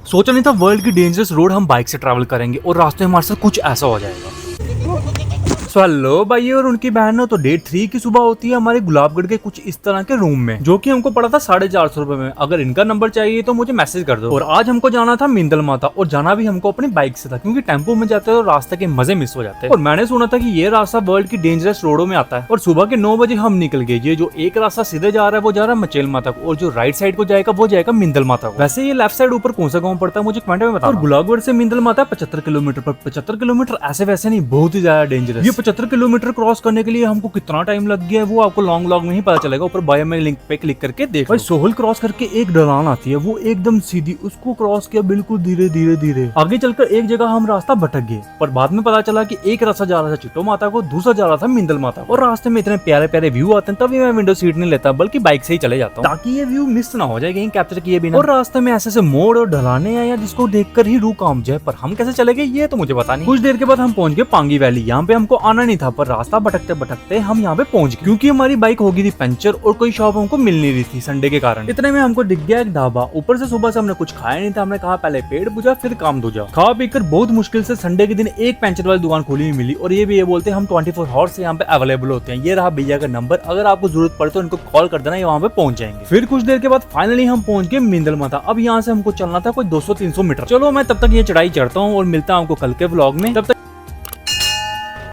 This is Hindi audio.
सोचा नहीं था वर्ल्ड की डेंजरस रोड हम बाइक से ट्रैवल करेंगे और रास्ते में हमारे साथ कुछ ऐसा हो जाएगा। सो हेलो भाई और उनकी बहन हो तो डे 3 की सुबह होती है हमारे गुलाबगढ़ के कुछ इस तरह के रूम में, जो कि हमको पड़ा था 450 रुपए में। अगर इनका नंबर चाहिए तो मुझे मैसेज कर दो। और आज हमको जाना था मिंदल माता, और जाना भी हमको अपनी बाइक से था क्योंकि टेम्पो में जाते हैं तो रास्ते के मजे मिस हो जाते हैं। और मैंने सुना था कि ये रास्ता वर्ल्ड की डेंजरस रोडों में आता है। और सुबह के 9 बजे हम निकल गए। ये जो एक रास्ता सीधे जा रहा है वो जा रहा है मचेल माता को, और जो राइट साइड को जाएगा वो जाएगा मिंदल माता को। वैसे ये लेफ्ट साइड ऊपर कौन सा गाँव पड़ता है मुझे कमेंट में बताओ। और गुलाबगढ़ से मिंदल माता 75 किलोमीटर पर। 75 किलोमीटर ऐसे वैसे नहीं, बहुत ही ज्यादा डेंजरस। ये 75 किलोमीटर क्रॉस करने के लिए हमको कितना टाइम लग गया है वो आपको लॉन्ग व्लॉग में ही पता चलेगा। ऊपर बायो में लिंक पे क्लिक करके देख भाई। सोहल क्रॉस करके एक ढलान आती है, वो एकदम सीधी, उसको क्रॉस किया बिल्कुल धीरे धीरे धीरे। आगे चलकर एक जगह हम रास्ता भटक गए, पर बाद में पता चला कि एक रास्ता जा रहा था चिट्टो माता को, दूसरा जा रहा था मिंदल माता को। और रास्ते में इतने प्यारे प्यारे व्यू आते हैं तभी मैं विंडो सीट नहीं लेता, बल्कि बाइक से ही चले जाता हूँ ताकि ये व्यू मिस ना हो जाए कहीं कैप्चर किए बिना। और रास्ते में ऐसे मोड़ और ढलाने आया जिसको देखकर ही रूह कांप जाए, पर हम कैसे चले गए ये तो मुझे पता नहीं। कुछ देर के बाद हम पहुंच गए पांगी वैली। यहाँ पे हमको आना नहीं था, पर रास्ता भटकते भटकते हम यहाँ पे पहुंच गए क्योंकि हमारी बाइक हो गई थी पंचर और कोई शॉप हमको मिल नहीं रही थी संडे के कारण। इतने में हमको दिख गया एक ढाबा। ऊपर से सुबह से हमने कुछ खाया नहीं था, हमने कहा पहले पेट पूजा फिर काम दूजा। खा पीकर बहुत मुश्किल से संडे के दिन एक पंचर वाली दुकान खुली हुई मिली, और ये भी ये बोलते हैं हम 24 आवर्स से यहाँ पे अवेलेबल होते हैं। ये रहा भैया का नंबर, अगर आपको जरूरत पड़े तो इनको कॉल कर देना, ये वहाँ पे पहुंच जाएंगे। फिर कुछ देर के बाद फाइनली हम पहुंच गए मिंदल माता। अब यहाँ से हमको चलना था कोई 200-300 मीटर। चलो मैं तब तक ये चढ़ाई चढ़ता हूँ और मिलता हूँ आपको कल के व्लॉग में। तब तक